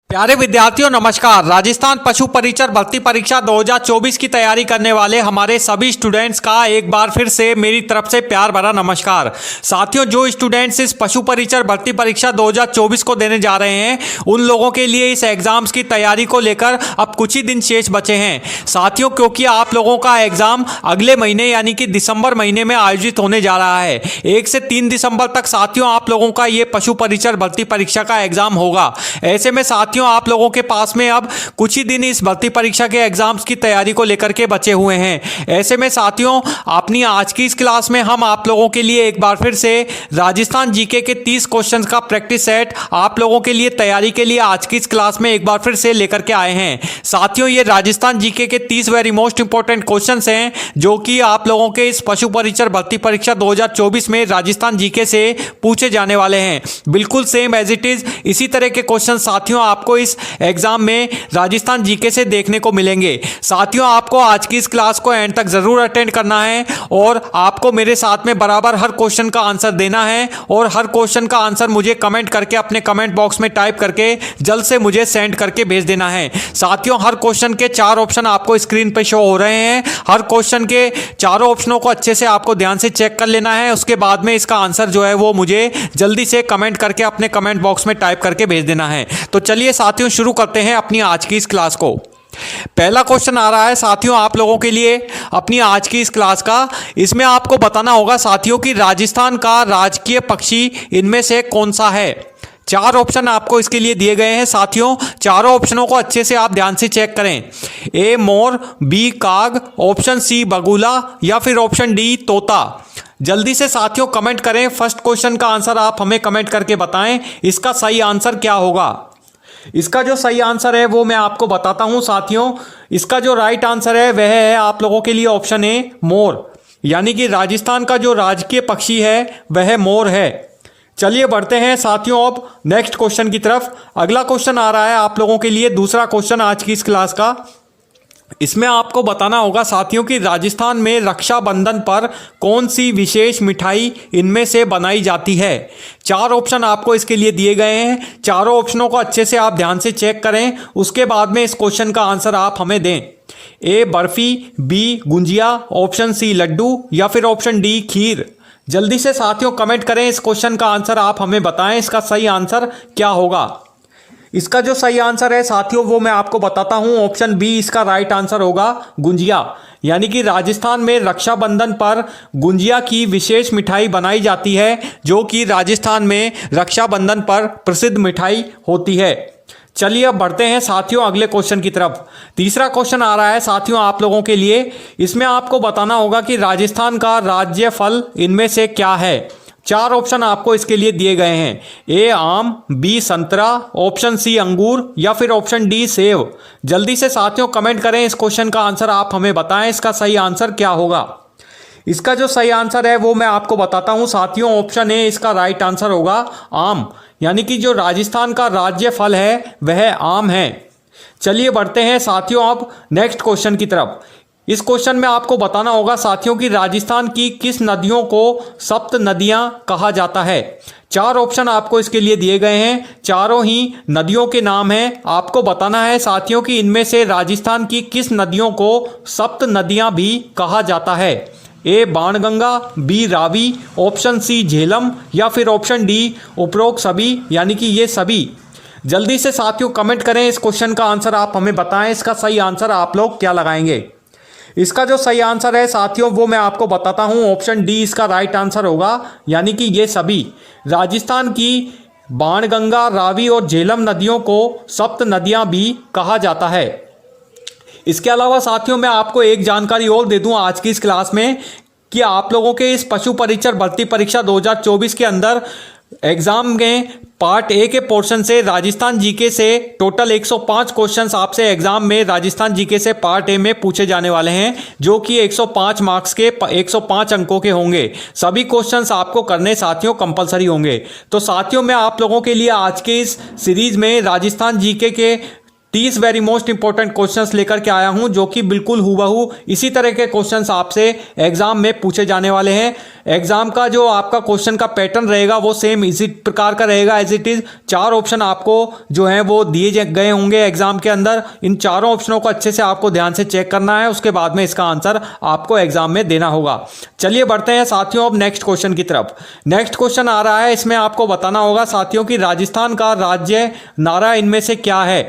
प्यारे विद्यार्थियों नमस्कार। राजस्थान पशु परिचर भर्ती परीक्षा 2024 की तैयारी करने वाले हमारे सभी स्टूडेंट्स का एक बार फिर से मेरी तरफ से प्यार भरा नमस्कार। साथियों, जो स्टूडेंट्स इस पशु परिचर भर्ती परीक्षा 2024 को देने जा रहे हैं उन लोगों के लिए इस एग्जाम्स की तैयारी को लेकर अब कुछ ही दिन शेष बचे हैं साथियों, क्योंकि आप लोगों का एग्जाम अगले महीने यानी कि दिसंबर महीने में आयोजित होने जा रहा है। 1 से 3 दिसंबर तक साथियों आप लोगों का ये पशु परिचर भर्ती परीक्षा का एग्जाम होगा। ऐसे में साथियों आप लोगों के पास में अब कुछ ही दिन इस भर्ती परीक्षा के एग्जाम्स की तैयारी को लेकर के बचे हुए हैं। ऐसे में साथियों अपनी आज की इस क्लास में हम आप लोगों के लिए एक बार फिर से राजस्थान जीके के 30 क्वेश्चंस का प्रैक्टिस सेट आप लोगों के लिए तैयारी के लिए आज की इस क्लास में एक बार फिर से लेकर के आए हैं। साथियों ये राजस्थान जीके के 30 वेरी मोस्ट इंपॉर्टेंट क्वेश्चंस हैं जो कि आप लोगों के इस पशु परिचर भर्ती परीक्षा 2024 में राजस्थान जीके से पूछे जाने वाले हैं। बिल्कुल सेम एज इट इज इसी तरह के क्वेश्चन साथियों आपको इस एग्जाम में राजस्थान जीके से देखने को मिलेंगे। साथियों आपको आज की इस क्लास को एंड तक जरूर अटेंड करना है और आपको मेरे साथ में बराबर हर क्वेश्चन का आंसर देना है और हर क्वेश्चन का आंसर मुझे कमेंट करके अपने कमेंट बॉक्स में टाइप करके जल्द से मुझे सेंड करके भेज देना है। साथियों हर क्वेश्चन के 4 ऑप्शन आपको स्क्रीन पर शो हो रहे हैं। हर क्वेश्चन के चारों ऑप्शनों को अच्छे से आपको ध्यान से चेक कर लेना है। उसके बाद में इसका आंसर जो है वो मुझे जल्दी से कमेंट करके अपने कमेंट बॉक्स में टाइप करके भेज देना है। तो चलिए साथियों शुरू करते हैं अपनी आज की इस क्लास को। पहला क्वेश्चन आ रहा है साथियों आप लोगों के लिए अपनी आज की इस क्लास का। इसमें आपको बताना होगा साथियों कि राजस्थान का राजकीय पक्षी इनमें से कौन सा है। 4 ऑप्शन आपको इसके लिए दिए गए हैं साथियों। चारों ऑप्शनों को अच्छे से आप ध्यान से चेक करें। ए मोर, बी काग, ऑप्शन सी बगुला या फिर ऑप्शन डी तोता। जल्दी से साथियों कमेंट करें। फर्स्ट क्वेश्चन का आंसर आप हमें कमेंट करके बताएं इसका सही आंसर क्या होगा। इसका जो सही आंसर है वो मैं आपको बताता हूं साथियों। इसका जो राइट आंसर है वह है आप लोगों के लिए ऑप्शन ए मोर, यानी कि राजस्थान का जो राजकीय पक्षी है वह मोर है। चलिए बढ़ते हैं साथियों अब नेक्स्ट क्वेश्चन की तरफ। अगला क्वेश्चन आ रहा है आप लोगों के लिए दूसरा क्वेश्चन आज की इस क्लास का। इसमें आपको बताना होगा साथियों कि राजस्थान में रक्षाबंधन पर कौन सी विशेष मिठाई इनमें से बनाई जाती है। 4 ऑप्शन आपको इसके लिए दिए गए हैं। चारों ऑप्शनों को अच्छे से आप ध्यान से चेक करें। उसके बाद में इस क्वेश्चन का आंसर आप हमें दें। A barfi, B gunjiya, option C laddu या फिर ऑप्शन डी खीर। जल्दी से साथियों कमेंट करें। इस क्वेश्चन का आंसर आप हमें बताएं इसका सही आंसर क्या होगा। इसका जो सही आंसर है साथियों वो मैं आपको बताता हूं। ऑप्शन बी इसका राइट आंसर होगा गुंजिया, यानी कि राजस्थान में रक्षाबंधन पर गुंजिया की विशेष मिठाई बनाई जाती है जो कि राजस्थान में रक्षाबंधन पर प्रसिद्ध मिठाई होती है। चलिए अब बढ़ते हैं साथियों अगले क्वेश्चन की तरफ। तीसरा क्वेश्चन आ रहा है साथियों आप लोगों के लिए। इसमें आपको बताना होगा कि राजस्थान का राज्य फल इनमें से क्या है। 4 ऑप्शन आपको इसके लिए दिए गए हैं। ए आम, बी संतरा, ऑप्शन सी अंगूर या फिर ऑप्शन डी सेब। जल्दी से साथियों कमेंट करें। इस क्वेश्चन का आंसर आप हमें बताएं इसका सही आंसर क्या होगा। इसका जो सही आंसर है वो मैं आपको बताता हूं साथियों। ऑप्शन ए इसका राइट आंसर होगा आम, यानी कि जो राजस्थान का राज्य फल है वह आम है। चलिए बढ़ते हैं साथियों अब नेक्स्ट क्वेश्चन की तरफ। इस क्वेश्चन में आपको बताना होगा साथियों कि राजस्थान की किस नदियों को सप्त नदियां कहा जाता है। 4 ऑप्शन आपको इसके लिए दिए गए हैं। चारों ही नदियों के नाम हैं। आपको बताना है साथियों कि इनमें से राजस्थान की किस नदियों को सप्त नदियां भी कहा जाता है। A Banganga, B Ravi, option C Jhelum या फिर ऑप्शन डी उपरोक्त सभी, यानी कि ये सभी। जल्दी से साथियों कमेंट करें। इस क्वेश्चन का आंसर आप हमें बताएं इसका सही आंसर आप लोग क्या लगाएंगे। इसका जो सही आंसर है साथियों वो मैं आपको बताता हूं। ऑप्शन डी इसका राइट आंसर होगा, यानी कि ये सभी। राजस्थान की बाणगंगा, रावी और झेलम नदियों को सप्त नदियां भी कहा जाता है। इसके अलावा साथियों मैं आपको एक जानकारी और दे दूं आज की इस क्लास में कि आप लोगों के इस पशु परिचर भर्ती परीक्षा 2024 के अंदर एग्जाम में पार्ट ए के पोर्शन से राजस्थान जीके से टोटल 105 क्वेश्चंस आपसे एग्जाम में राजस्थान जीके से पार्ट ए में पूछे जाने वाले हैं जो कि 105 मार्क्स के 105 अंकों के होंगे। सभी क्वेश्चंस आपको करने साथियों कंपलसरी होंगे। तो साथियों मैं आप लोगों के लिए आज के इस सीरीज में राजस्थान जीके के 30 वेरी मोस्ट इंपॉर्टेंट क्वेश्चंस लेकर के आया हूं, जो कि बिल्कुल हूबहू इसी तरह के क्वेश्चंस आपसे एग्जाम में पूछे जाने वाले हैं। एग्जाम का जो आपका क्वेश्चन का पैटर्न रहेगा वो सेम इसी प्रकार का रहेगा एज इट इज। 4 ऑप्शन आपको जो है वो दिए गए होंगे एग्जाम के अंदर। इन चारों ऑप्शनों को अच्छे से आपको ध्यान से चेक करना है, उसके बाद में इसका आंसर आपको एग्जाम में देना होगा। चलिए बढ़ते हैं साथियों अब नेक्स्ट क्वेश्चन की तरफ। नेक्स्ट क्वेश्चन आ रहा है, इसमें आपको बताना होगा साथियों कि राजस्थान का राज्य नारा इनमें से क्या है।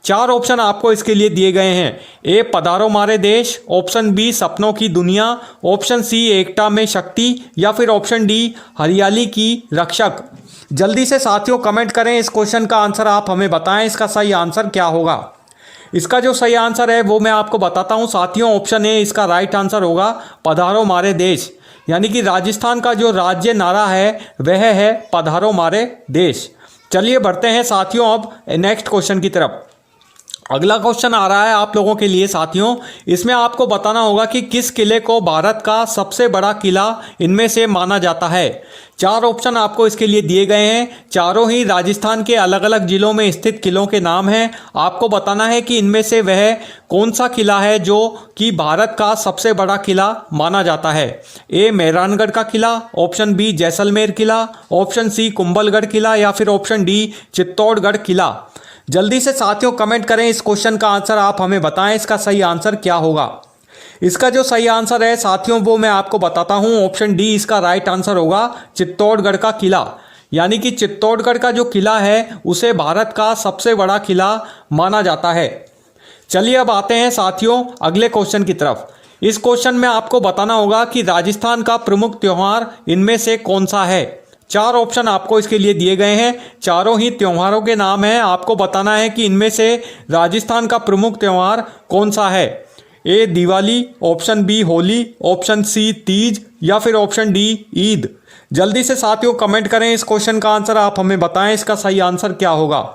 4 ऑप्शन आपको इसके लिए दिए गए हैं। ए पधारो मारे देश, ऑप्शन बी सपनों की दुनिया, ऑप्शन सी एकता में शक्ति, या फिर ऑप्शन डी हरियाली की रक्षक। जल्दी से साथियों कमेंट करें, इस क्वेश्चन का आंसर आप हमें बताएं, इसका सही आंसर क्या होगा। इसका जो सही आंसर है वो मैं आपको बताता हूं साथियों। ऑप्शन ए इसका राइट आंसर होगा पधारो मारे देश, यानी कि राजस्थान का जो राज्य नारा है वह है पधारो मारे देश। चलिए बढ़ते हैं साथियों अब नेक्स्ट क्वेश्चन की तरफ। अगला क्वेश्चन आ रहा है आप लोगों के लिए साथियों, इसमें आपको बताना होगा कि किस किले को भारत का सबसे बड़ा किला इनमें से माना जाता है। 4 ऑप्शन आपको इसके लिए दिए गए हैं, चारों ही राजस्थान के अलग अलग जिलों में स्थित किलों के नाम हैं। आपको बताना है कि इनमें से वह कौन सा किला है जो कि भारत का सबसे बड़ा किला माना जाता है। ए मेहरानगढ़ का किला, ऑप्शन बी जैसलमेर किला, ऑप्शन सी कुंभलगढ़ किला, या फिर ऑप्शन डी चित्तौड़गढ़ किला। जल्दी से साथियों कमेंट करें, इस क्वेश्चन का आंसर आप हमें बताएं, इसका सही आंसर क्या होगा। इसका जो सही आंसर है साथियों वो मैं आपको बताता हूं, ऑप्शन डी इसका राइट आंसर होगा चित्तौड़गढ़ का किला, यानी कि चित्तौड़गढ़ का जो किला है उसे भारत का सबसे बड़ा किला माना जाता है। चलिए अब आते हैं साथियों अगले क्वेश्चन की तरफ। इस क्वेश्चन में आपको बताना होगा कि राजस्थान का प्रमुख त्योहार इनमें से कौन सा है। 4 ऑप्शन आपको इसके लिए दिए गए हैं, चारों ही त्योहारों के नाम हैं। आपको बताना है कि इनमें से राजस्थान का प्रमुख त्योहार कौन सा है। A Diwali, option B Holi, option C Teej, या फिर ऑप्शन डी ईद। जल्दी से साथियों कमेंट करें, इस क्वेश्चन का आंसर आप हमें बताएं, इसका सही आंसर क्या होगा।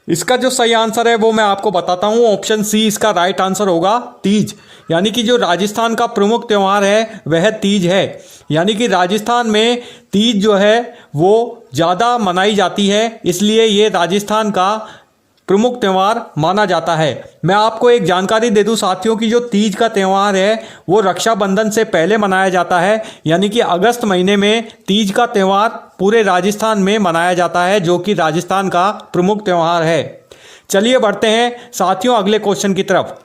इसका जो सही आंसर है वो मैं आपको बताता हूँ, ऑप्शन सी इसका राइट आंसर होगा तीज, यानी कि जो राजस्थान का प्रमुख त्यौहार है वह तीज है। यानी कि राजस्थान में तीज जो है वो ज़्यादा मनाई जाती है, इसलिए ये राजस्थान का प्रमुख त्यौहार माना जाता है। मैं आपको एक जानकारी दे दूं साथियों की जो तीज का त्यौहार है वो रक्षाबंधन से पहले मनाया जाता है, यानी कि अगस्त महीने में तीज का त्यौहार पूरे राजस्थान में मनाया जाता है, जो कि राजस्थान का प्रमुख त्यौहार है। चलिए बढ़ते हैं साथियों अगले क्वेश्चन की तरफ।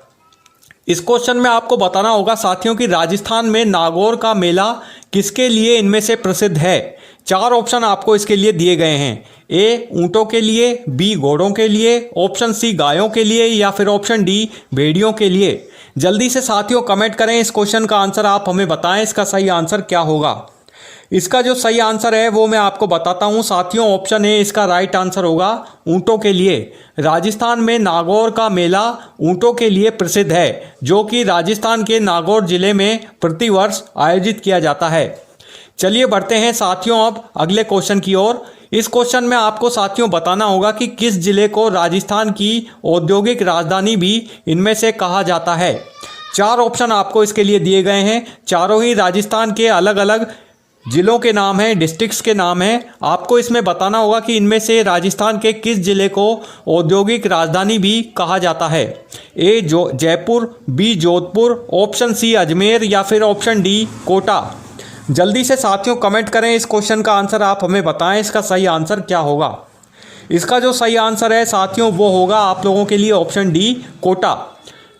इस क्वेश्चन में आपको बताना होगा साथियों कि राजस्थान में नागौर का मेला किसके लिए इनमें से प्रसिद्ध है। 4 ऑप्शन आपको इसके लिए दिए गए हैं। ए ऊंटों के लिए, बी घोड़ों के लिए, ऑप्शन सी गायों के लिए, या फिर ऑप्शन डी भेड़ियों के लिए। जल्दी से साथियों कमेंट करें, इस क्वेश्चन का आंसर आप हमें बताएं, इसका सही आंसर क्या होगा। इसका जो सही आंसर है वो मैं आपको बताता हूं साथियों, ऑप्शन ए इसका राइट आंसर होगा ऊंटों के लिए। राजस्थान में नागौर का मेला ऊंटों के लिए प्रसिद्ध है, जो कि राजस्थान के नागौर जिले में प्रतिवर्ष आयोजित किया जाता है। चलिए बढ़ते हैं साथियों अब अगले क्वेश्चन की ओर। इस क्वेश्चन में आपको साथियों बताना होगा कि किस जिले को राजस्थान की औद्योगिक राजधानी भी इनमें से कहा जाता है। 4 ऑप्शन आपको इसके लिए दिए गए हैं, चारों ही राजस्थान के अलग अलग जिलों के नाम हैं, डिस्ट्रिक्ट्स के नाम हैं। आपको इसमें बताना होगा कि इनमें से राजस्थान के किस जिले को औद्योगिक राजधानी भी कहा जाता है। A Jaipur, B Jodhpur, option C Ajmer, या फिर ऑप्शन डी कोटा। जल्दी से साथियों कमेंट करें, इस क्वेश्चन का आंसर आप हमें बताएं, इसका सही आंसर क्या होगा। इसका जो सही आंसर है साथियों वो होगा आप लोगों के लिए ऑप्शन डी कोटा,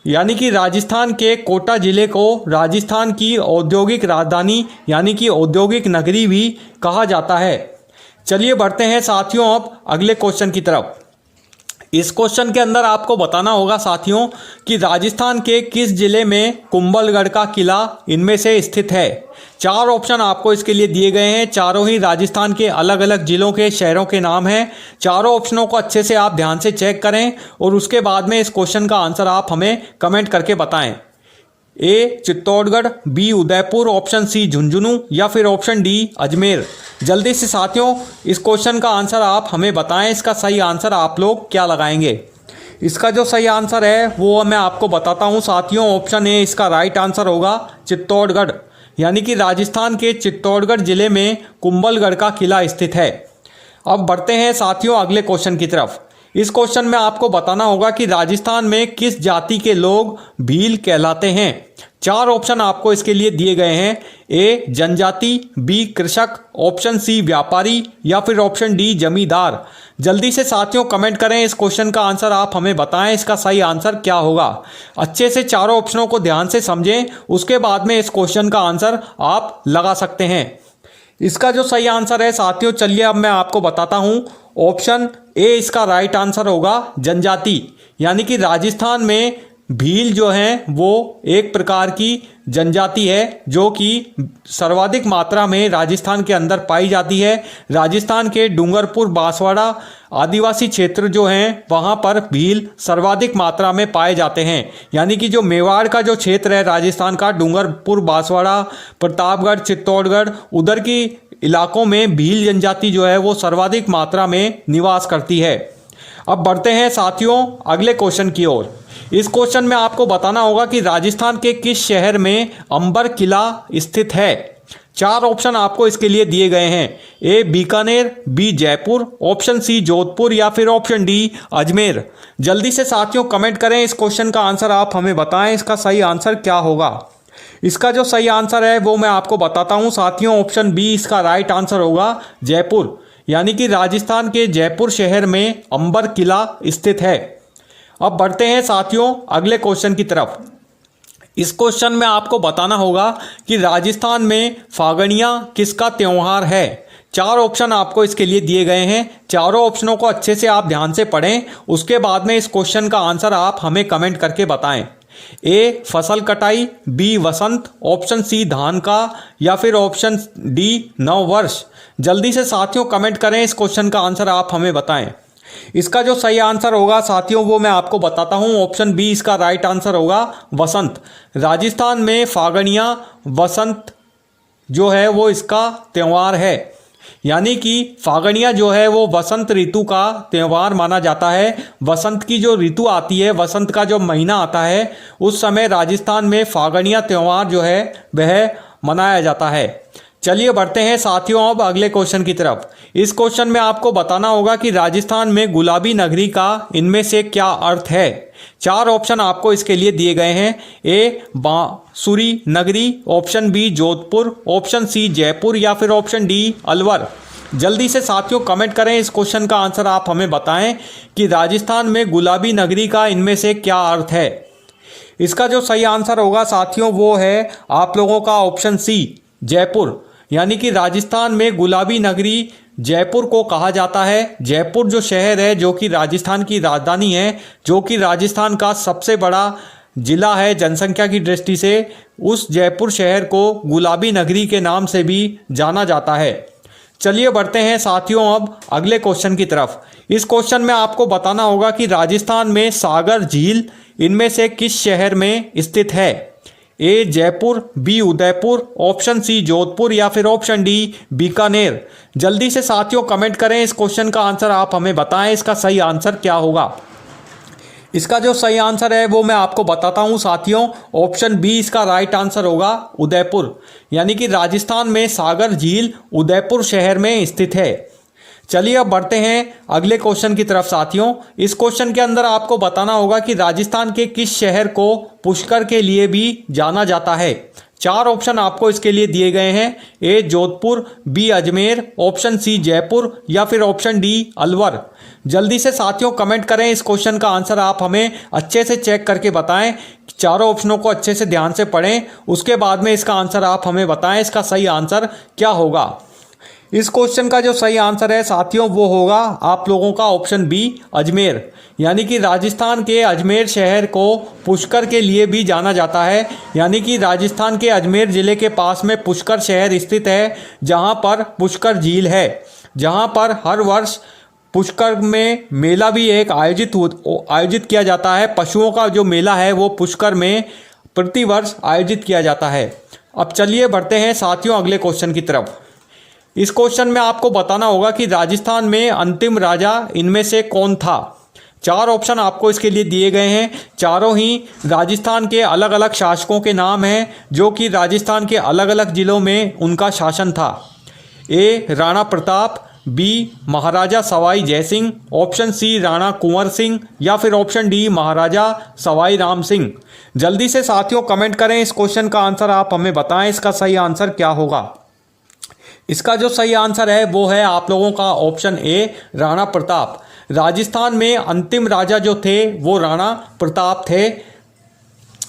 यानी कि राजस्थान के कोटा जिले को राजस्थान की औद्योगिक राजधानी यानी कि औद्योगिक नगरी भी कहा जाता है। चलिए बढ़ते हैं साथियों अब अगले क्वेश्चन की तरफ। इस क्वेश्चन के अंदर आपको बताना होगा साथियों कि राजस्थान के किस जिले में कुंभलगढ़ का किला इनमें से स्थित है। 4 ऑप्शन आपको इसके लिए दिए गए हैं, चारों ही राजस्थान के अलग अलग जिलों के शहरों के नाम हैं। चारों ऑप्शनों को अच्छे से आप ध्यान से चेक करें और उसके बाद में इस क्वेश्चन का आंसर आप हमें कमेंट करके बताएं। A Chittorgarh, B Udaipur, option C Jhunjhunu, या फिर ऑप्शन डी अजमेर। जल्दी से साथियों इस क्वेश्चन का आंसर आप हमें बताएं, इसका सही आंसर आप लोग क्या लगाएंगे। इसका जो सही आंसर है वो मैं आपको बताता हूं साथियों, ऑप्शन ए इसका राइट आंसर होगा चित्तौड़गढ़, यानी कि राजस्थान के चित्तौड़गढ़ जिले में कुंभलगढ़ का किला स्थित है। अब बढ़ते हैं साथियों अगले क्वेश्चन की तरफ। इस क्वेश्चन में आपको बताना होगा कि राजस्थान में किस जाति के लोग भील कहलाते हैं। 4 ऑप्शन आपको इसके लिए दिए गए हैं। ए जनजाति, बी कृषक, ऑप्शन सी व्यापारी या फिर ऑप्शन डी जमींदार। जल्दी से साथियों कमेंट करें, इस क्वेश्चन का आंसर आप हमें बताएं, इसका सही आंसर क्या होगा। अच्छे से चारों ऑप्शनों को ध्यान से समझें, उसके बाद में इस क्वेश्चन का आंसर आप लगा सकते हैं। इसका जो सही आंसर है साथियों, चलिए अब मैं आपको बताता हूं। ऑप्शन ए इसका राइट आंसर होगा जनजाति, यानी कि राजस्थान में भील जो है वो एक प्रकार की जनजाति है जो कि सर्वाधिक मात्रा में राजस्थान के अंदर पाई जाती है। राजस्थान के डूंगरपुर, बांसवाड़ा आदिवासी क्षेत्र जो हैं वहाँ पर भील सर्वाधिक मात्रा में पाए जाते हैं। यानी कि जो मेवाड़ का जो क्षेत्र है राजस्थान का, डूंगरपुर, बांसवाड़ा, प्रतापगढ़, चित्तौड़गढ़, उधर की इलाकों में भील जनजाति जो है वो सर्वाधिक मात्रा में निवास करती है। अब बढ़ते हैं साथियों अगले क्वेश्चन की ओर। इस क्वेश्चन में आपको बताना होगा कि राजस्थान के किस शहर में अंबर किला स्थित है। 4 ऑप्शन आपको इसके लिए दिए गए हैं। A Bikaner, B Jaipur, option C Jodhpur या फिर ऑप्शन डी अजमेर। जल्दी से साथियों कमेंट करें, इस क्वेश्चन का आंसर आप हमें बताएं, इसका सही आंसर क्या होगा। इसका जो सही आंसर है वो मैं आपको बताता हूं साथियों। ऑप्शन बी इसका राइट आंसर होगा जयपुर, यानी कि राजस्थान के जयपुर शहर में अंबर किला स्थित है। अब बढ़ते हैं साथियों अगले क्वेश्चन की तरफ। इस क्वेश्चन में आपको बताना होगा कि राजस्थान में फागणिया किसका त्यौहार है। 4 ऑप्शन आपको इसके लिए दिए गए हैं। चारों ऑप्शनों को अच्छे से आप ध्यान से पढ़ें, उसके बाद में इस क्वेश्चन का आंसर आप हमें कमेंट करके बताएं। ए फसल कटाई, बी वसंत, ऑप्शन सी धान का या फिर ऑप्शन डी नववर्ष। जल्दी से साथियों कमेंट करें, इस क्वेश्चन का आंसर आप हमें बताएं। इसका जो सही आंसर होगा साथियों वो मैं आपको बताता हूं। ऑप्शन बी इसका राइट आंसर होगा वसंत। राजस्थान में फागणिया वसंत जो है वो इसका त्यौहार है, यानी कि फागणिया जो है वो वसंत ऋतु का त्यौहार माना जाता है। वसंत की जो ऋतु आती है, वसंत का जो महीना आता है, उस समय राजस्थान में फागणिया त्यौहार जो है वह मनाया जाता है। चलिए बढ़ते हैं साथियों अब अगले क्वेश्चन की तरफ। इस क्वेश्चन में आपको बताना होगा कि राजस्थान में गुलाबी नगरी का इनमें से क्या अर्थ है। 4 ऑप्शन आपको इसके लिए दिए गए हैं। A Bansuri Nagari, option B Jodhpur, option C Jaipur या फिर ऑप्शन डी अलवर। जल्दी से साथियों कमेंट करें, इस क्वेश्चन का आंसर आप हमें बताएं कि राजस्थान में गुलाबी नगरी का इनमें से क्या अर्थ है। इसका जो सही आंसर होगा साथियों वो है आप लोगों का ऑप्शन सी जयपुर, यानी कि राजस्थान में गुलाबी नगरी जयपुर को कहा जाता है। जयपुर जो शहर है जो कि राजस्थान की राजधानी है, जो कि राजस्थान का सबसे बड़ा जिला है जनसंख्या की दृष्टि से, उस जयपुर शहर को गुलाबी नगरी के नाम से भी जाना जाता है। चलिए बढ़ते हैं साथियों अब अगले क्वेश्चन की तरफ। इस क्वेश्चन में आपको बताना होगा कि राजस्थान में सागर झील इनमें से किस शहर में स्थित है। A Jaipur, B Udaipur, option C Jodhpur या फिर ऑप्शन डी बीकानेर। जल्दी से साथियों कमेंट करें, इस क्वेश्चन का आंसर आप हमें बताएं, इसका सही आंसर क्या होगा। इसका जो सही आंसर है वो मैं आपको बताता हूं साथियों। ऑप्शन बी इसका राइट आंसर होगा उदयपुर, यानी कि राजस्थान में सागर झील उदयपुर शहर में स्थित है। चलिए अब बढ़ते हैं अगले क्वेश्चन की तरफ साथियों। इस क्वेश्चन के अंदर आपको बताना होगा कि राजस्थान के किस शहर को पुष्कर के लिए भी जाना जाता है। 4 ऑप्शन आपको इसके लिए दिए गए हैं। A Jodhpur, B Ajmer, option C Jaipur या फिर ऑप्शन डी अलवर। जल्दी से साथियों कमेंट करें, इस क्वेश्चन का आंसर आप हमें अच्छे से चेक करके बताएं। चारों ऑप्शनों को अच्छे से ध्यान से पढ़ें, उसके बाद में इसका आंसर आप हमें बताएं, इसका सही आंसर क्या होगा। इस क्वेश्चन का जो सही आंसर है साथियों वो होगा आप लोगों का ऑप्शन बी अजमेर, यानी कि राजस्थान के अजमेर शहर को पुष्कर के लिए भी जाना जाता है। यानी कि राजस्थान के अजमेर ज़िले के पास में पुष्कर शहर स्थित है, जहां पर पुष्कर झील है, जहां पर हर वर्ष पुष्कर में मेला भी एक आयोजित किया जाता है। पशुओं का जो मेला है वो पुष्कर में प्रतिवर्ष आयोजित किया जाता है। अब चलिए बढ़ते हैं साथियों अगले क्वेश्चन की तरफ। इस क्वेश्चन में आपको बताना होगा कि राजस्थान में अंतिम राजा इनमें से कौन था। 4 ऑप्शन आपको इसके लिए दिए गए हैं। चारों ही राजस्थान के अलग अलग शासकों के नाम हैं, जो कि राजस्थान के अलग अलग जिलों में उनका शासन था। ए राणा प्रताप, बी महाराजा सवाई जयसिंह, ऑप्शन सी राणा कुंवर सिंह या फिर ऑप्शन डी महाराजा सवाई राम सिंह। जल्दी से साथियों कमेंट करें, इस क्वेश्चन का आंसर आप हमें बताएं, इसका सही आंसर क्या होगा। इसका जो सही आंसर है वो है आप लोगों का ऑप्शन ए राणा प्रताप। राजस्थान में अंतिम राजा जो थे वो राणा प्रताप थे।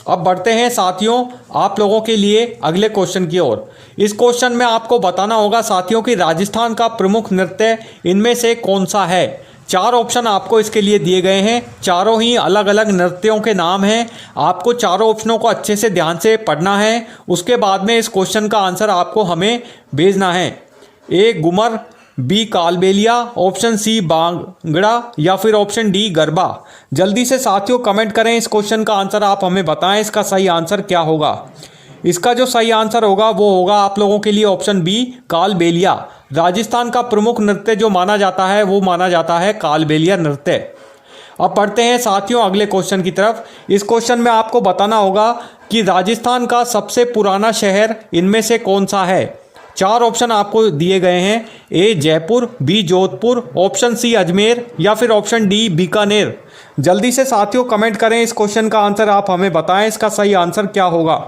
अब बढ़ते हैं साथियों आप लोगों के लिए अगले क्वेश्चन की ओर। इस क्वेश्चन में आपको बताना होगा साथियों कि राजस्थान का प्रमुख नृत्य इनमें से कौन सा है। 4 ऑप्शन आपको इसके लिए दिए गए हैं, चारों ही अलग अलग नृत्यों के नाम हैं। आपको चारों ऑप्शनों को अच्छे से ध्यान से पढ़ना है, उसके बाद में इस क्वेश्चन का आंसर आपको हमें भेजना है। A Ghoomar, B Kalbelia, option C Bhangra या फिर ऑप्शन डी गरबा। जल्दी से साथियों कमेंट करें, इस क्वेश्चन का आंसर आप हमें बताएं, इसका सही आंसर क्या होगा। इसका जो सही आंसर होगा वो होगा आप लोगों के लिए ऑप्शन बी कालबेलिया। राजस्थान का प्रमुख नृत्य जो माना जाता है वो माना जाता है कालबेलिया नृत्य। अब बढ़ते हैं साथियों अगले क्वेश्चन की तरफ। इस क्वेश्चन में आपको बताना होगा कि राजस्थान का सबसे पुराना शहर इनमें से कौन सा है। 4 ऑप्शन आपको दिए गए हैं, A Jaipur, B Jodhpur, option C Ajmer या फिर ऑप्शन डी बीकानेर। जल्दी से साथियों कमेंट करें, इस क्वेश्चन का आंसर आप हमें बताएं, इसका सही आंसर क्या होगा।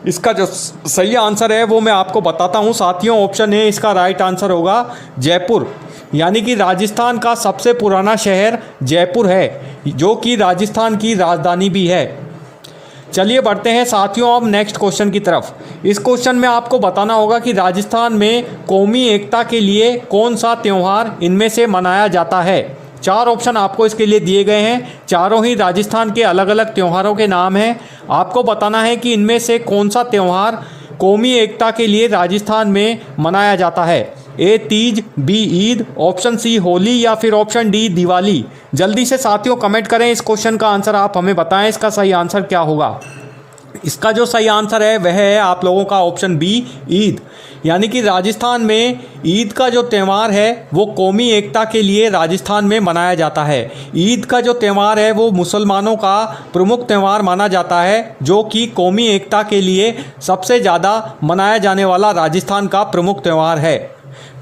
इसका जो सही आंसर है वो मैं आपको बताता हूं साथियों, ऑप्शन ए इसका राइट आंसर होगा जयपुर। यानी कि राजस्थान का सबसे पुराना शहर जयपुर है, जो कि राजस्थान की राजधानी भी है। चलिए बढ़ते हैं साथियों अब नेक्स्ट क्वेश्चन की तरफ। इस क्वेश्चन में आपको बताना होगा कि राजस्थान में कौमी एकता के लिए कौन सा त्यौहार इनमें से मनाया जाता है। 4 ऑप्शन आपको इसके लिए दिए गए हैं, चारों ही राजस्थान के अलग अलग त्योहारों के नाम हैं। आपको बताना है कि इनमें से कौन सा त्यौहार कौमी एकता के लिए राजस्थान में मनाया जाता है। A Teej, B Eid, option C Holi या फिर ऑप्शन डी दिवाली। जल्दी से साथियों कमेंट करें, इस क्वेश्चन का आंसर आप हमें बताएं, इसका सही आंसर क्या होगा। इसका जो सही आंसर है वह है आप लोगों का ऑप्शन बी ईद। यानी कि राजस्थान में ईद का जो त्यौहार है वो कौमी एकता के लिए राजस्थान में मनाया जाता है। ईद का जो त्यौहार है वो मुसलमानों का प्रमुख त्यौहार माना जाता है, जो कि कौमी एकता के लिए सबसे ज़्यादा मनाया जाने वाला राजस्थान का प्रमुख त्यौहार है।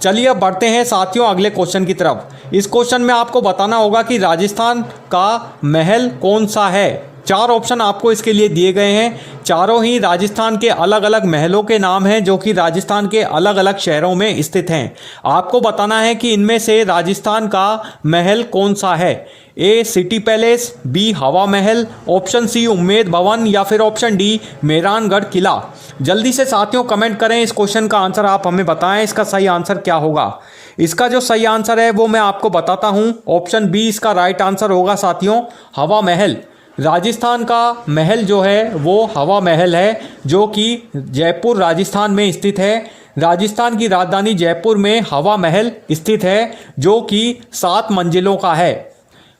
चलिए अब बढ़ते हैं साथियों अगले क्वेश्चन की तरफ। इस क्वेश्चन में आपको बताना होगा कि राजस्थान का महल कौन सा है। 4 ऑप्शन आपको इसके लिए दिए गए हैं, चारों ही राजस्थान के अलग अलग महलों के नाम हैं, जो कि राजस्थान के अलग अलग शहरों में स्थित हैं। आपको बताना है कि इनमें से राजस्थान का महल कौन सा है। ए सिटी पैलेस, बी हवा महल, ऑप्शन सी उम्मेद भवन या फिर ऑप्शन डी मेहरानगढ़ किला। जल्दी से साथियों कमेंट करें, इस क्वेश्चन का आंसर आप हमें बताएं, इसका सही आंसर क्या होगा। इसका जो सही आंसर है वो मैं आपको बताता हूं, ऑप्शन बी इसका राइट आंसर होगा साथियों, हवा महल। राजस्थान का महल जो है वो हवा महल है, जो कि जयपुर राजस्थान में स्थित है। राजस्थान की राजधानी जयपुर में हवा महल स्थित है, जो कि 7 मंजिलों का है।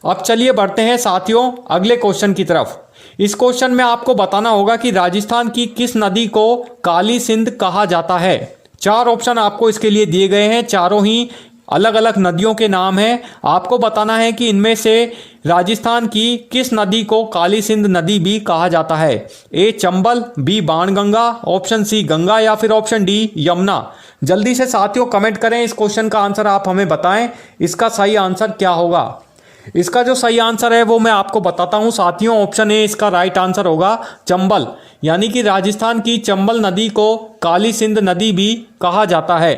अब चलिए बढ़ते हैं साथियों अगले क्वेश्चन की तरफ। इस क्वेश्चन में आपको बताना होगा कि राजस्थान की किस नदी को काली सिंध कहा जाता है। 4 ऑप्शन आपको इसके लिए दिए गए हैं, चारों ही अलग अलग नदियों के नाम हैं। आपको बताना है कि इनमें से राजस्थान की किस नदी को काली सिंध नदी भी कहा जाता है। A Chambal, B Banganga, option C Ganga या फिर ऑप्शन डी यमुना। जल्दी से साथियों कमेंट करें, इस क्वेश्चन का आंसर आप हमें बताएं, इसका सही आंसर क्या होगा। इसका जो सही आंसर है वो मैं आपको बताता हूं साथियों, ऑप्शन ए इसका राइट आंसर होगा चंबल। यानी कि राजस्थान की चंबल नदी को काली सिंध नदी भी कहा जाता है।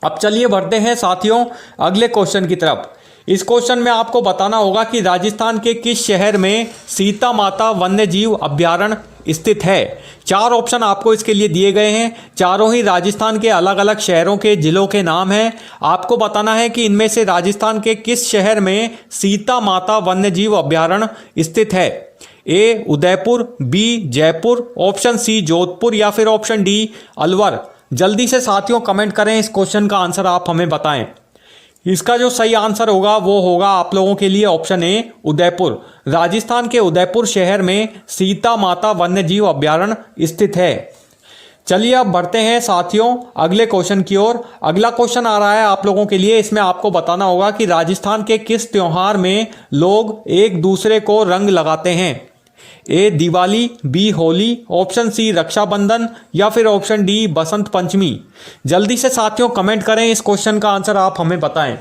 अब चलिए बढ़ते हैं साथियों अगले क्वेश्चन की तरफ। इस क्वेश्चन में आपको बताना होगा कि राजस्थान के किस शहर में सीता माता वन्य जीव अभ्यारण्य स्थित है। 4 ऑप्शन आपको इसके लिए दिए गए हैं, चारों ही राजस्थान के अलग अलग शहरों के जिलों के नाम हैं। आपको बताना है कि इनमें से राजस्थान के किस शहर में सीता माता वन्य जीव अभ्यारण्य स्थित है। A Udaipur, B Jaipur, option C Jodhpur या फिर ऑप्शन डी अलवर। जल्दी से साथियों कमेंट करें, इस क्वेश्चन का आंसर आप हमें बताएं। इसका जो सही आंसर होगा वो होगा आप लोगों के लिए ऑप्शन ए उदयपुर। राजस्थान के उदयपुर शहर में सीता माता वन्य जीव अभ्यारण्य स्थित है। चलिए अब बढ़ते हैं साथियों अगले क्वेश्चन की ओर। अगला क्वेश्चन आ रहा है आप लोगों के लिए, इसमें आपको बताना होगा कि राजस्थान के किस त्योहार में लोग एक दूसरे को रंग लगाते हैं। A Diwali, B Holi, option C Rakshabandhan या फिर ऑप्शन डी बसंत पंचमी। जल्दी से साथियों कमेंट करें, इस क्वेश्चन का आंसर आप हमें बताएं।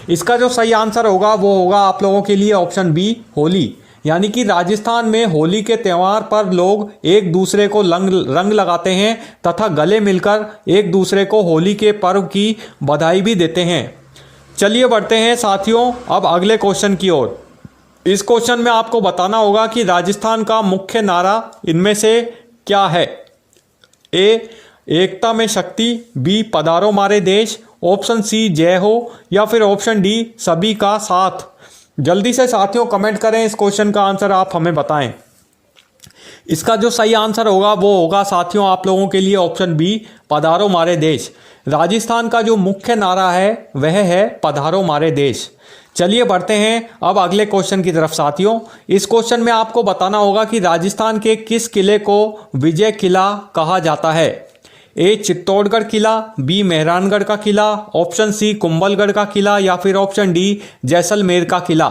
इसका जो सही आंसर होगा वो होगा आप लोगों के लिए ऑप्शन बी होली। यानी कि राजस्थान में होली के त्यौहार पर लोग एक दूसरे को रंग लगाते हैं तथा गले मिलकर एक दूसरे को होली के पर्व की बधाई भी देते हैं। चलिए बढ़ते हैं साथियों अब अगले क्वेश्चन की ओर। इस क्वेश्चन में आपको बताना होगा कि राजस्थान का मुख्य नारा इनमें से क्या है। ए एकता में शक्ति, बी पधारो मारे देश, ऑप्शन सी जय हो या फिर ऑप्शन डी सभी का साथ। जल्दी से साथियों कमेंट करें, इस क्वेश्चन का आंसर आप हमें बताएं। इसका जो सही आंसर होगा वो होगा साथियों आप लोगों के लिए ऑप्शन बी पधारो मारे देश। राजस्थान का जो मुख्य नारा है वह है पधारो मारे देश। चलिए बढ़ते हैं अब अगले क्वेश्चन की तरफ साथियों। इस क्वेश्चन में आपको बताना होगा कि राजस्थान के किस किले को विजय किला कहा जाता है। ए चित्तौड़गढ़ किला, बी मेहरानगढ़ का किला, ऑप्शन सी कुंभलगढ़ का किला या फिर ऑप्शन डी जैसलमेर का किला।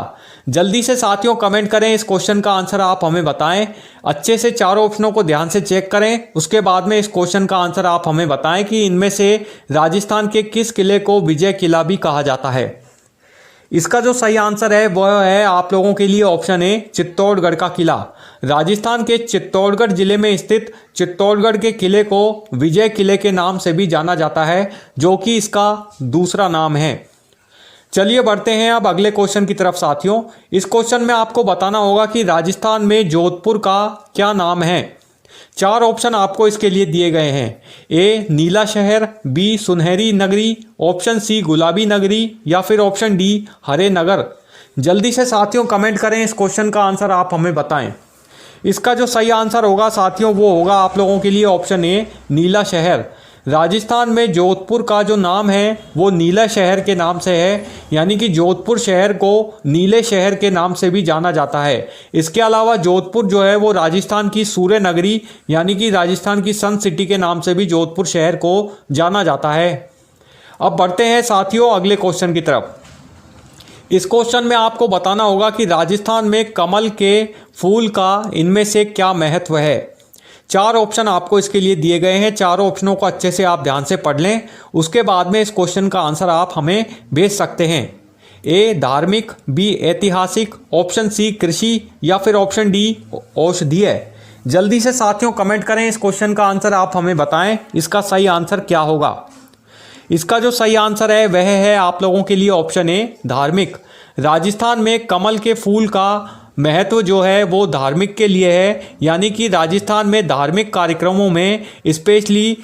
जल्दी से साथियों कमेंट करें, इस क्वेश्चन का आंसर आप हमें बताएं। अच्छे से चारों ऑप्शनों को ध्यान से चेक करें, उसके बाद में इस क्वेश्चन का आंसर आप हमें बताएं कि इनमें से राजस्थान के किस किले को विजय किला भी कहा जाता है। इसका जो सही आंसर है वह है आप लोगों के लिए ऑप्शन ए चित्तौड़गढ़ का किला। राजस्थान के चित्तौड़गढ़ जिले में स्थित चित्तौड़गढ़ के किले को विजय किले के नाम से भी जाना जाता है, जो कि इसका दूसरा नाम है। चलिए बढ़ते हैं अब अगले क्वेश्चन की तरफ साथियों। इस क्वेश्चन में आपको बताना होगा कि राजस्थान में जोधपुर का क्या नाम है। चार ऑप्शन आपको इसके लिए दिए गए हैं। ए नीला शहर, बी सुनहरी नगरी, ऑप्शन सी गुलाबी नगरी या फिर ऑप्शन डी हरे नगर। जल्दी से साथियों कमेंट करें, इस क्वेश्चन का आंसर आप हमें बताएं। इसका जो सही आंसर होगा साथियों वो होगा आप लोगों के लिए ऑप्शन ए नीला शहर। राजस्थान में जोधपुर का जो नाम है वो नीला शहर के नाम से है, यानी कि जोधपुर शहर को नीले शहर के नाम से भी जाना जाता है। इसके अलावा जोधपुर जो है वो राजस्थान की सूर्य नगरी यानी कि राजस्थान की सन सिटी के नाम से भी जोधपुर शहर को जाना जाता है। अब बढ़ते हैं साथियों अगले क्वेश्चन की तरफ। इस क्वेश्चन में आपको बताना होगा कि राजस्थान में कमल के फूल का इनमें से क्या महत्व है। चार ऑप्शन आपको इसके लिए दिए गए हैं, चारों ऑप्शनों को अच्छे से आप ध्यान से पढ़ लें, उसके बाद में इस क्वेश्चन का आंसर आप हमें भेज सकते हैं। ए धार्मिक, बी ऐतिहासिक, ऑप्शन सी कृषि या फिर ऑप्शन डी औषधीय। जल्दी से साथियों कमेंट करें, इस क्वेश्चन का आंसर आप हमें बताएं, इसका सही आंसर क्या होगा। इसका जो सही आंसर है वह है आप लोगों के लिए ऑप्शन ए धार्मिक। राजस्थान में कमल के फूल का महत्व जो है वो धार्मिक के लिए है, यानी कि राजस्थान में धार्मिक कार्यक्रमों में स्पेशली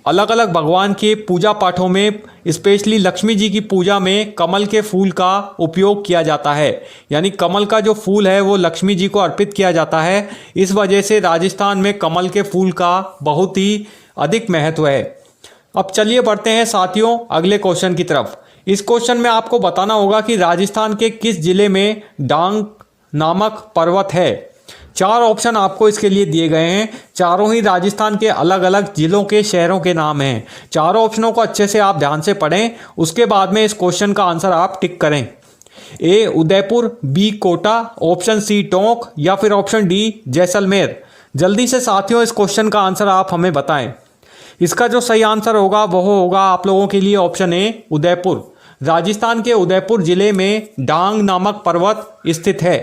अलग अलग भगवान के पूजा पाठों में स्पेशली लक्ष्मी जी की पूजा में कमल के फूल का उपयोग किया जाता है। यानी कमल का जो फूल है वो लक्ष्मी जी को अर्पित किया जाता है। इस वजह से राजस्थान में कमल के फूल का बहुत ही अधिक महत्व है। अब चलिए बढ़ते हैं साथियों अगले क्वेश्चन की तरफ। इस क्वेश्चन में आपको बताना होगा कि राजस्थान के किस जिले में डांग नामक पर्वत है। चार ऑप्शन आपको इसके लिए दिए गए हैं, चारों ही राजस्थान के अलग अलग जिलों के शहरों के नाम हैं। चारों ऑप्शनों को अच्छे से आप ध्यान से पढ़ें, उसके बाद में इस क्वेश्चन का आंसर आप टिक करें। A Udaipur, B Kota, option C Tonk या फिर ऑप्शन डी जैसलमेर। जल्दी से साथियों इस क्वेश्चन का आंसर आप हमें बताएं। इसका जो सही आंसर होगा वह होगा आप लोगों के लिए ऑप्शन ए उदयपुर। राजस्थान के उदयपुर जिले में डांग नामक पर्वत स्थित है।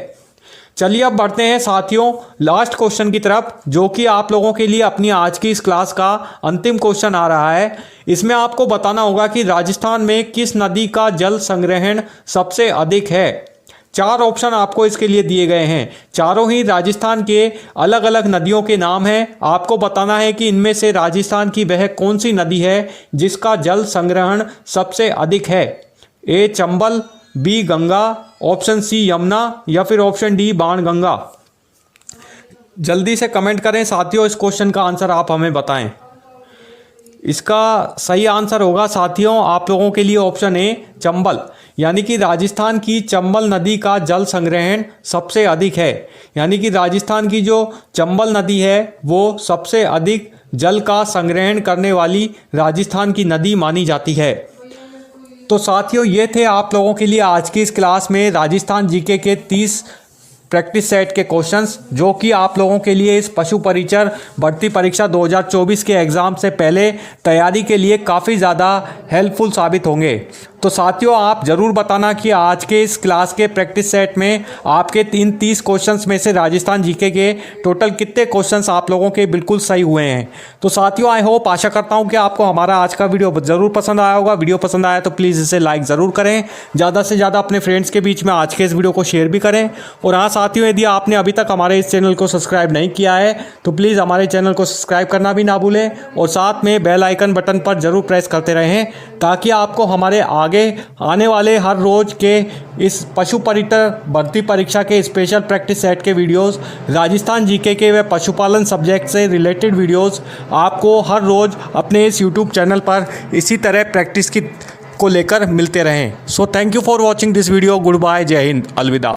चलिए अब बढ़ते हैं साथियों लास्ट क्वेश्चन की तरफ, जो कि आप लोगों के लिए अपनी आज की इस क्लास का अंतिम क्वेश्चन आ रहा है। इसमें आपको बताना होगा कि राजस्थान में किस नदी का जल संग्रहण सबसे अधिक है। चार ऑप्शन आपको इसके लिए दिए गए हैं, चारों ही राजस्थान के अलग अलग नदियों के नाम हैं। आपको बताना है कि इनमें से राजस्थान की वह कौन सी नदी है जिसका जल संग्रहण सबसे अधिक है। A Chambal, B Ganga, option C Yamuna या फिर ऑप्शन डी बाणगंगा। जल्दी से कमेंट करें साथियों, इस क्वेश्चन का आंसर आप हमें बताएं। इसका सही आंसर होगा साथियों आप लोगों के लिए ऑप्शन ए चंबल। यानी कि राजस्थान की चंबल नदी का जल संग्रहण सबसे अधिक है। यानी कि राजस्थान की जो चंबल नदी है वो सबसे अधिक जल का संग्रहण करने वाली राजस्थान की नदी मानी जाती है। तो साथियों ये थे आप लोगों के लिए आज की इस क्लास में राजस्थान जीके के 30 प्रैक्टिस सेट के क्वेश्चंस जो कि आप लोगों के लिए इस पशु परिचर भर्ती परीक्षा 2024 के एग्ज़ाम से पहले तैयारी के लिए काफ़ी ज़्यादा हेल्पफुल साबित होंगे। तो साथियों, आप ज़रूर बताना कि आज के इस क्लास के प्रैक्टिस सेट में आपके 30 क्वेश्चंस में से राजस्थान जीके के टोटल कितने क्वेश्चंस आप लोगों के बिल्कुल सही हुए हैं। तो साथियों, आई होप, आशा करता हूं कि आपको हमारा आज का वीडियो ज़रूर पसंद आया होगा। वीडियो पसंद आया तो प्लीज़ इसे लाइक ज़रूर करें, ज़्यादा से ज़्यादा अपने फ्रेंड्स के बीच में आज के इस वीडियो को शेयर भी करें। और हाँ साथियों, यदि आपने अभी तक हमारे इस चैनल को सब्सक्राइब नहीं किया है तो प्लीज़ हमारे चैनल को सब्सक्राइब करना भी ना भूलें और साथ में बेल आइकन बटन पर ज़रूर प्रेस करते रहें ताकि आपको हमारे आगे आने वाले हर रोज़ के इस पशु परिचर भर्ती परीक्षा के स्पेशल प्रैक्टिस सेट के वीडियोस, राजस्थान जीके के व पशुपालन सब्जेक्ट से रिलेटेड वीडियोस आपको हर रोज़ अपने इस यूट्यूब चैनल पर इसी तरह प्रैक्टिस को लेकर मिलते रहें। So thank you for watching this video. Good bye, जय हिंद, अलविदा।